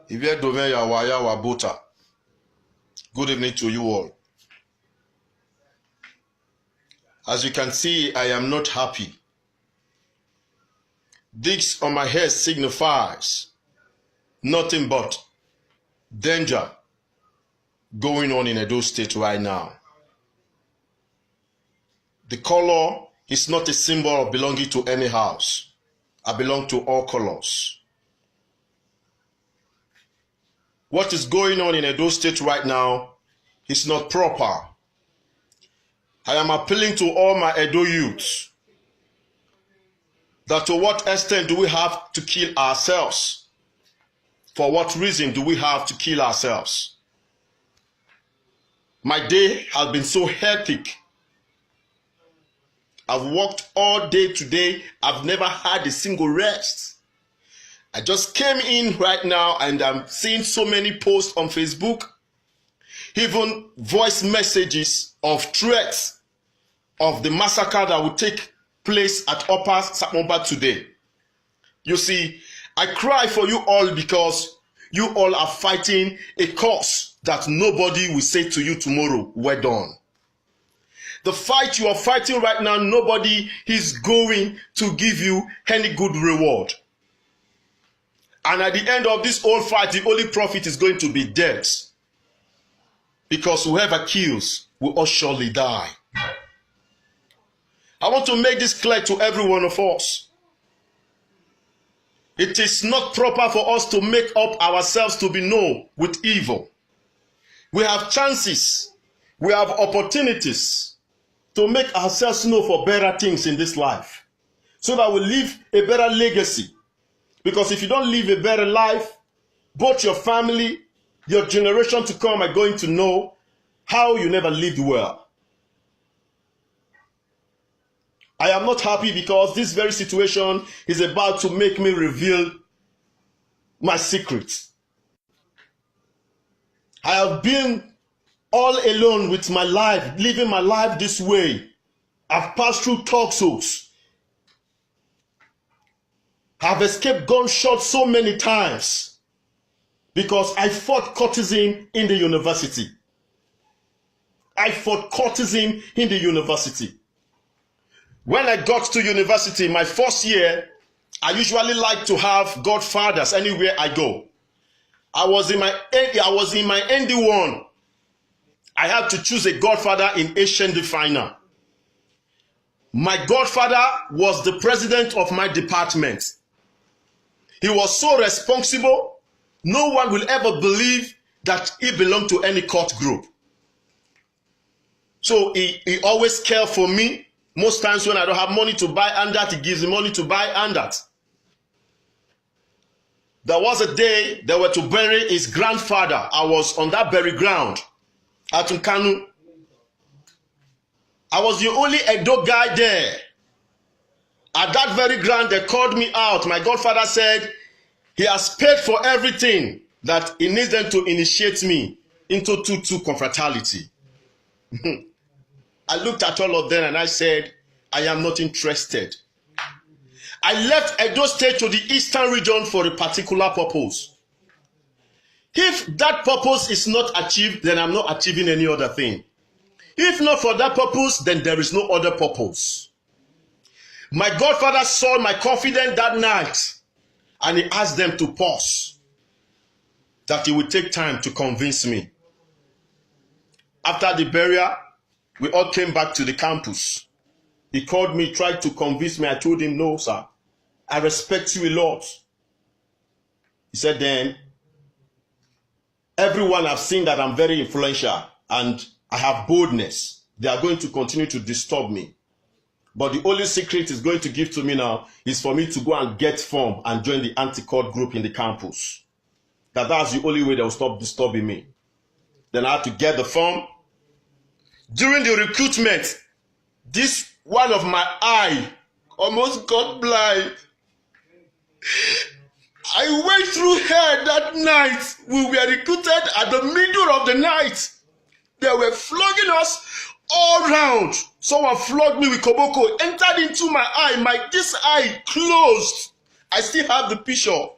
Good evening to you all. As you can see, I am not happy. This on my head signifies nothing but danger going on in Edo State right now. The color is not a symbol of belonging to any house. I belong to all colors. What is going on in Edo State right now is not proper. I am appealing to all my Edo youths that to what extent do we have to kill ourselves? For what reason do we have to kill ourselves? My day has been so hectic. I've worked all day today. I've never had a single rest. I just came in right now and I'm seeing so many posts on Facebook, even voice messages of threats of the massacre that will take place at Upper Sapmomba today. You see, I cry for you all because you all are fighting a cause that nobody will say to you tomorrow, "We're done." The fight you are fighting right now, nobody is going to give you any good reward. And at the end of this whole fight, the only profit is going to be death. Because whoever kills will all surely die. I want to make this clear to every one of us. It is not proper for us to make up ourselves to be known with evil. We have chances, we have opportunities to make ourselves know for better things in this life, so that we leave a better legacy. Because if you don't live a better life, both your family, your generation to come are going to know how you never lived well. I am not happy because this very situation is about to make me reveal my secrets. I have been all alone with my life, living my life this way. I've passed through toxos. I've escaped gunshots so many times because I fought courtesan in the university. I fought courtesan in the university. When I got to university, my first year, I usually like to have godfathers anywhere I go. I was in my ND1. I had to choose a godfather in Asian Definer. My godfather was the president of my department. He was so responsible, no one will ever believe that he belonged to any cult group. So he always cared for me. Most times when I don't have money to buy and that, he gives me money to buy and that. There was a day they were to bury his grandfather. I was on that burial ground at Nkanu. I was the only Edo guy there. At that very ground, they called me out. My godfather said he has paid for everything, that he needs them to initiate me into Tutu confraternity. I looked at all of them and I said, I am not interested. I left Edo State to the eastern region for a particular purpose. If that purpose is not achieved, then I'm not achieving any other thing. If not for that purpose, then there is no other purpose. My godfather saw my confidence that night and he asked them to pause, that he would take time to convince me. After the burial, we all came back to the campus. He called me, tried to convince me. I told him, no, sir, I respect you a lot. He said, then, everyone have seen that I'm very influential and I have boldness. They are going to continue to disturb me. But the only secret is going to give to me now is for me to go and get form and join the anti-cult group in the campus. That's the only way they will stop disturbing me. Then I had to get the form. During the recruitment, this one of my eye almost got blind. I went through hell that night. We were recruited at the middle of the night. They were flogging us all round. Someone flogged me with koboko, entered into my eye. This eye closed. I still have the picture.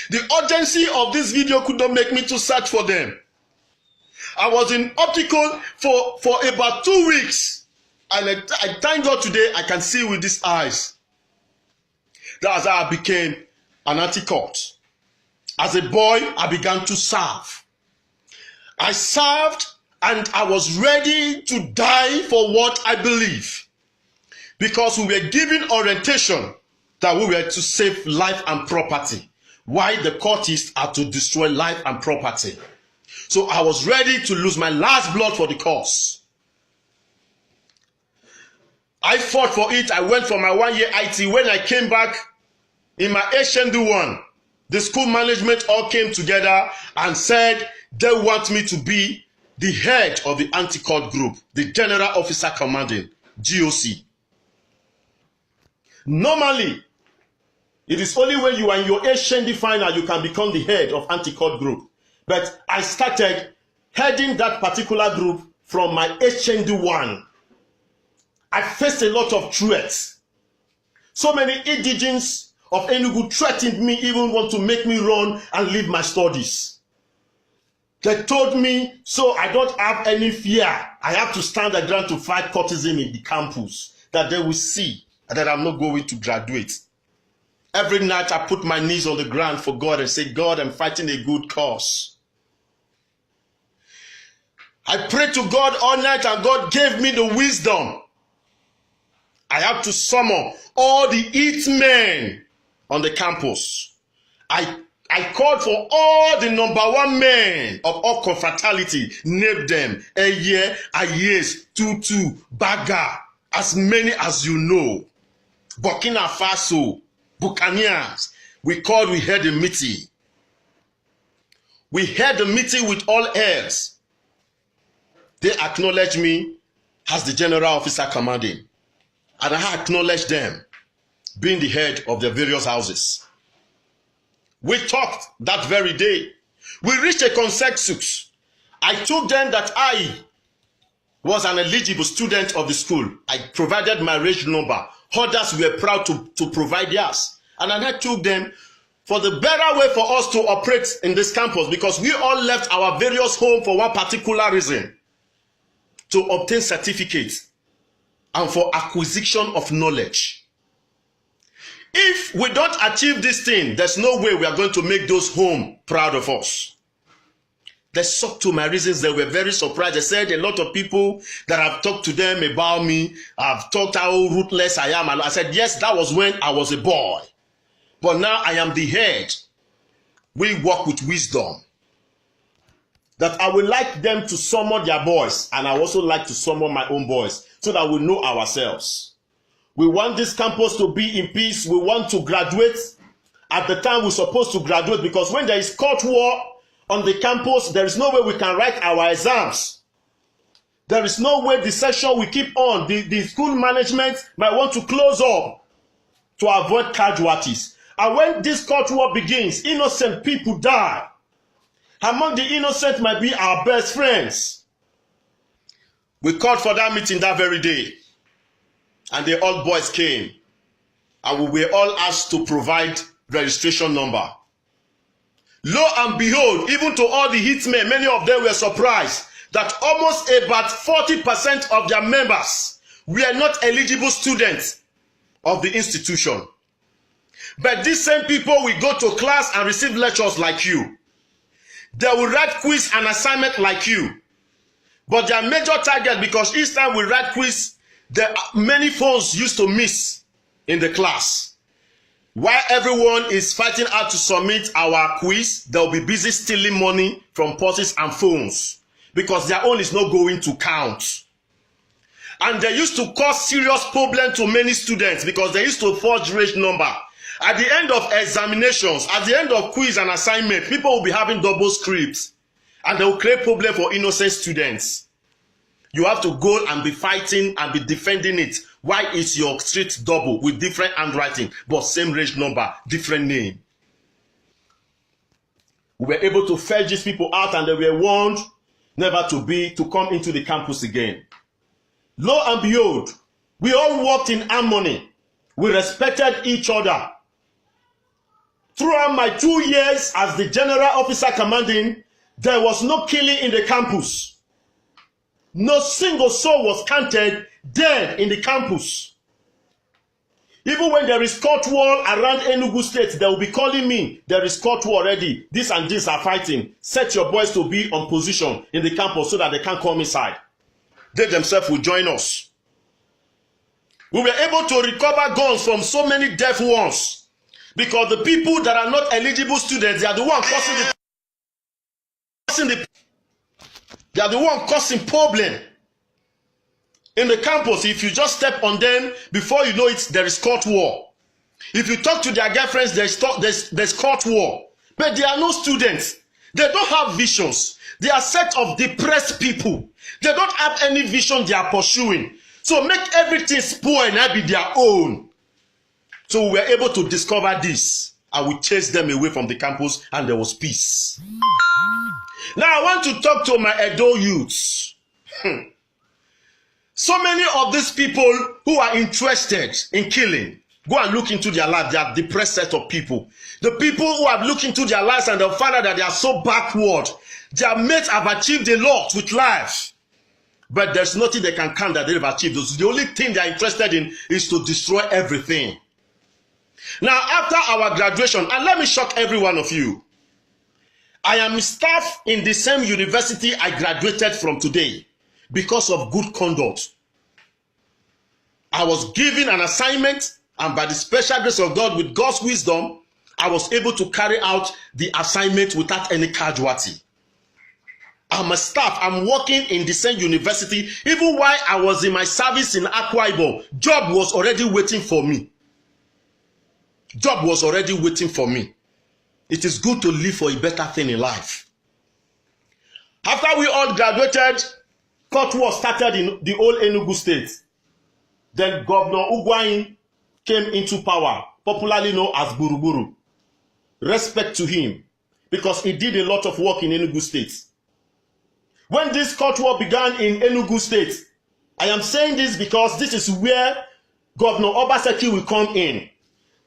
The urgency of this video could not make me to search for them. I was in optical for about 2 weeks. And I thank God today I can see with these eyes. That's how I became an anti-cult. As a boy, I began to serve. I served and I was ready to die for what I believe. Because we were given orientation that we were to save life and property. Why the cultists are to destroy life and property. So I was ready to lose my last blood for the cause. I fought for it. I went for my 1-year IT. When I came back in my HND1, the school management all came together and said they want me to be the head of the anti-cult group, the General Officer Commanding, GOC. Normally, it is only when you are in your HND final you can become the head of anti-cult group. But I started heading that particular group from my HND1. I faced a lot of threats. So many indigenes of Enugu threatened me, even want to make me run and leave my studies. They told me, so I don't have any fear. I have to stand the ground to fight cultism in the campus, that they will see that I'm not going to graduate. Every night I put my knees on the ground for God and say, God, I'm fighting a good cause. I prayed to God all night and God gave me the wisdom. I have to summon all the hitmen on the campus. I called for all the #1 men of all confraternity, named them Eye, Ayes, Tutu, Baga, as many as you know. Burkina Faso, Buccaneers. We had a meeting. We had a meeting with all heirs. They acknowledged me as the General Officer Commanding. And I acknowledged them being the head of their various houses. We talked that very day. We reached a consensus. I told them that I was an eligible student of the school. I provided my reg number. Others were proud to provide theirs. And I told them, for the better way for us to operate in this campus, because we all left our various homes for one particular reason, to obtain certificates and for acquisition of knowledge. If we don't achieve this thing, there's no way we are going to make those home proud of us. They stuck to my reasons. They were very surprised. They said a lot of people that I've talked to them about me, I've talked how ruthless I am. And I said, yes, that was when I was a boy. But now I am the head. We work with wisdom. That I would like them to summon their boys, and I also like to summon my own boys, so that we know ourselves. We want this campus to be in peace. We want to graduate at the time we're supposed to graduate, because when there is court war on the campus, there is no way we can write our exams. There is no way the session will keep on. The school management might want to close up to avoid casualties. And when this court war begins, innocent people die. Among the innocent might be our best friends. We called for that meeting that very day. And the old boys came. And we were all asked to provide registration number. Lo and behold, even to all the hitmen, many of them were surprised that almost about 40% of their members were not eligible students of the institution. But these same people will go to class and receive lectures like you. They will write quiz and assignment like you. But their major target, because each time we write quiz, there are many phones used to miss in the class. While everyone is fighting out to submit our quiz, they'll be busy stealing money from purses and phones, because their own is not going to count. And they used to cause serious problem to many students, because they used to forge reg number. At the end of examinations, at the end of quiz and assignment, people will be having double scripts, and they will create problem for innocent students. You have to go and be fighting and be defending it. Why is your street double with different handwriting, but same reg number, different name? We were able to fetch these people out, and they were warned never to come into the campus again. Lo and behold, we all worked in harmony. We respected each other. Throughout my 2 years as the general officer commanding, there was no killing in the campus. No single soul was counted dead in the campus. Even when there is court war around Enugu State, they will be calling me. There is court war already. This and this are fighting. Set your boys to be on position in the campus so that they can't come inside. They themselves will join us. We were able to recover guns from so many deaf ones because the people that are not eligible students, they are the one they are the one causing problem in the campus. If you just step on them, before you know it, there is court war. If you talk to their girlfriends, there's court war. But they are no students. They don't have visions. They are a set of depressed people. They don't have any vision they are pursuing. So make everything spoil and not be their own. So we were able to discover this. And we chased them away from the campus and there was peace. Now I want to talk to my Edo youths. So many of these people who are interested in killing, go and look into their life. They are depressed set of people. The people who have looked into their lives and they find out that they are so backward. Their mates have achieved a lot with life. But there's nothing they can count that they've achieved. The only thing they are interested in is to destroy everything. Now, after our graduation, and let me shock every one of you, I am staff in the same university I graduated from today because of good conduct. I was given an assignment, and by the special grace of God, with God's wisdom, I was able to carry out the assignment without any casualty. I'm a staff. I'm working in the same university. Even while I was in my service in Akwa Ibom, job was already waiting for me. Job was already waiting for me. It is good to live for a better thing in life. After we all graduated, court war started in the old Enugu State. Then Governor Ugwain came into power, popularly known as Buruburu. Respect to him, because he did a lot of work in Enugu State. When this court war began in Enugu State, I am saying this because this is where Governor Obaseki will come in.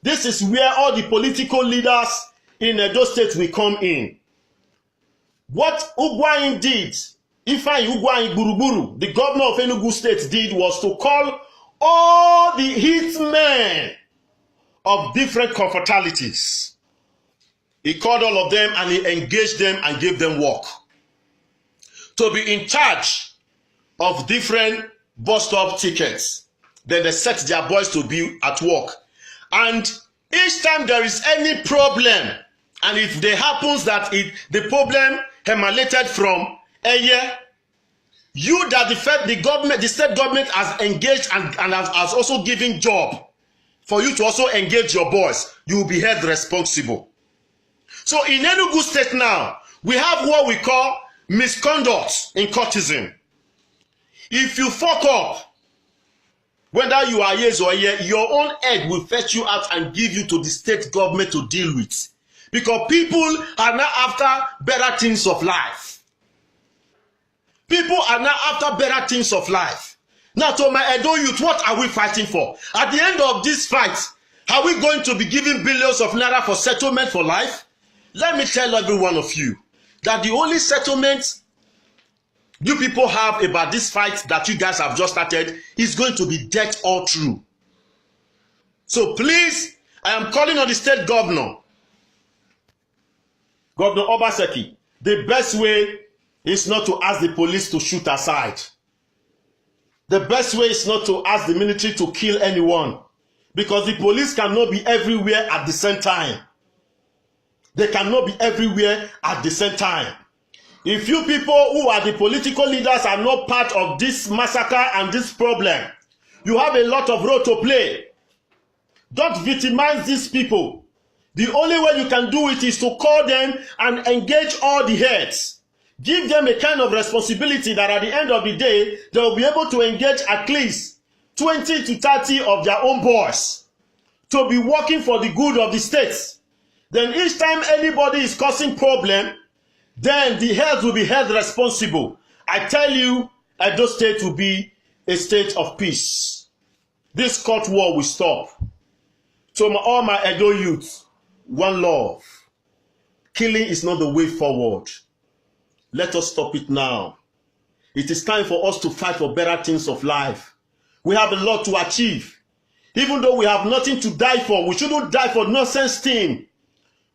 This is where all the political leaders in Edo State will come in. What Ugwain did, Ifeanyi Ugwain Buruburu, the governor of Enugu State, did was to call all the hitmen of different confraternalities. He called all of them and he engaged them and gave them work to be in charge of different bus stop tickets. Then they set their boys to be at work. And each time there is any problem, and if there happens that the problem emanated from a year, you that the state government has engaged and has also given job for you to also engage your boys, you will be held responsible. So in Enugu State now, we have what we call misconduct in courtesan. If you fuck up, whether you are yes or a year, your own head will fetch you out and give you to the state government to deal with. Because people are now after better things of life. People are now after better things of life. Now to my Edo youth, what are we fighting for? At the end of this fight, are we going to be giving billions of naira for settlement for life? Let me tell every one of you that the only settlement you people have about this fight that you guys have just started is going to be death all through. So please, I am calling on the state governor, Governor Obaseki. The best way is not to ask the police to shoot aside. The best way is not to ask the military to kill anyone, because the police cannot be everywhere at the same time. They cannot be everywhere at the same time. If you people who are the political leaders are not part of this massacre and this problem, you have a lot of role to play. Don't victimize these people. The only way you can do it is to call them and engage all the heads. Give them a kind of responsibility that at the end of the day, they will be able to engage at least 20 to 30 of their own boys to be working for the good of the states. Then each time anybody is causing problem, then the heads will be held responsible. I tell you, Edo State will be a state of peace. This court war will stop. So all my Edo youth, one love. Killing is not the way forward. Let us stop it now. It is time for us to fight for better things of life. We have a lot to achieve. Even though we have nothing to die for, we shouldn't die for nonsense thing.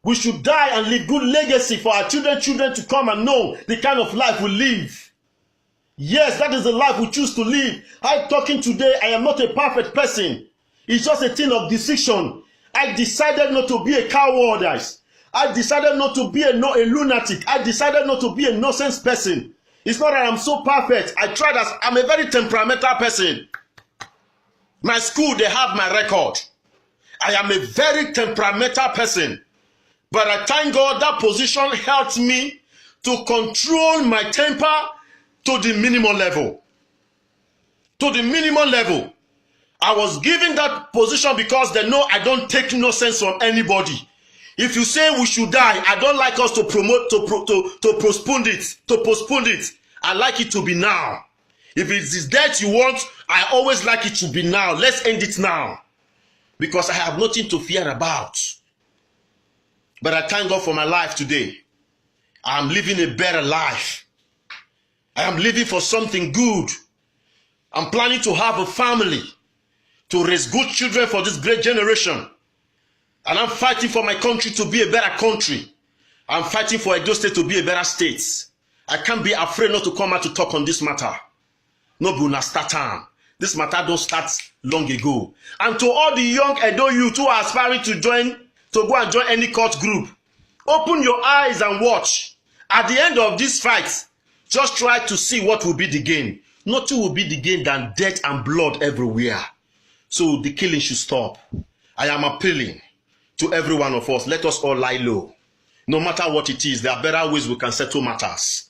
We should die and leave good legacy for our children to come and know the kind of life we live. Yes, that is the life we choose to live. I'm talking today, I am not a perfect person. It's just a thing of decision. I decided not to be a coward. I decided not to be a lunatic. I decided not to be a nonsense person. It's not that I'm so perfect. I'm a very temperamental person. My school, they have my record. I am a very temperamental person. But I thank God that position helped me to control my temper to the minimum level. To the minimum level. I was given that position because they know I don't take nonsense from anybody. If you say we should die, I don't like us to postpone it. I like it to be now. If it is that you want, I always like it to be now. Let's end it now. Because I have nothing to fear about. But I thank God for my life today. I am living a better life. I am living for something good. I'm planning to have a family, to raise good children for this great generation. And I'm fighting for my country to be a better country. I'm fighting for Edo State to be a better state. I can't be afraid not to come out to talk on this matter. No, Bruna, start time. This matter don't start long ago. And to all the young Edo youth who are aspiring to go and join any cult group, open your eyes and watch. At the end of this fight, just try to see what will be the gain. Nothing will be the gain than death and blood everywhere. So the killing should stop. I am appealing to every one of us. Let us all lie low. No matter what it is, there are better ways we can settle matters.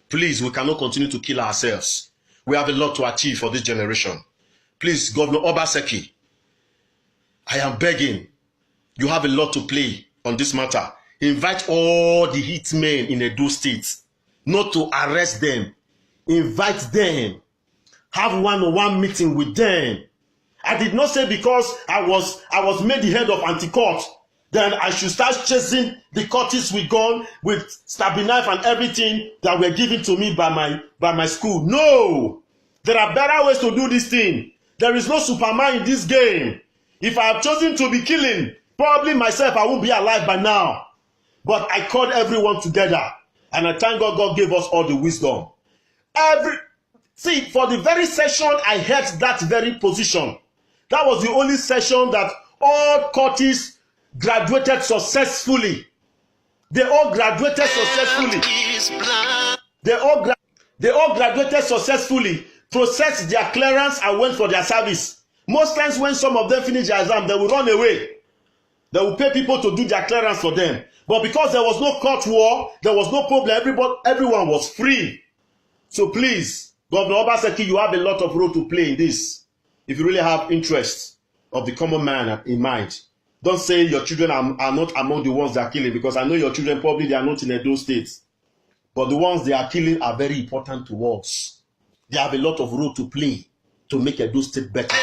Please, we cannot continue to kill ourselves. We have a lot to achieve for this generation. Please, Governor Obaseki, I am begging. You have a lot to play on this matter. Invite all the hitmen in Edo State, not to arrest them. Invite them. Have one-on-one meeting with them. I did not say because I was made the head of anti-court, then I should start chasing the cultists with gun, with stabbing knife and everything that were given to me by my school. No! There are better ways to do this thing. There is no Superman in this game. If I have chosen to be killing, probably myself, I won't be alive by now. But I called everyone together. And I thank God, God gave us all the wisdom. See, for the very session I held that very position, that was the only session that all cultists graduated successfully. They all graduated successfully. They all graduated successfully, processed their clearance and went for their service. Most times when some of them finish their exam, they will run away. They will pay people to do their clearance for them. But because there was no court war, there was no problem, everyone was free. So please, Governor Obaseki, you have a lot of role to play in this. If you really have interest of the common man in mind. Don't say your children are not among the ones that are killing, because I know your children probably they are not in Edo State. But the ones they are killing are very important to us. They have a lot of role to play to make Edo State better.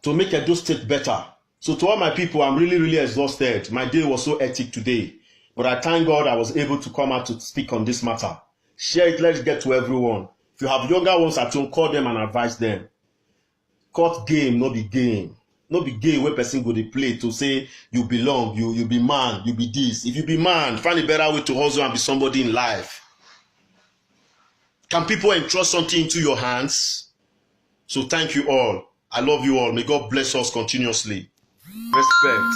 To make Edo State better. So to all my people, I'm really, really exhausted. My day was so hectic today. But I thank God I was able to come out to speak on this matter. Share it, let's get to everyone. If you have younger ones at home, call them and advise them. Court game, no be game. No be game where person go to play to say you belong, you be man, you be this. If you be man, find a better way to hustle and be somebody in life. Can people entrust something into your hands? So thank you all. I love you all. May God bless us continuously. Respect.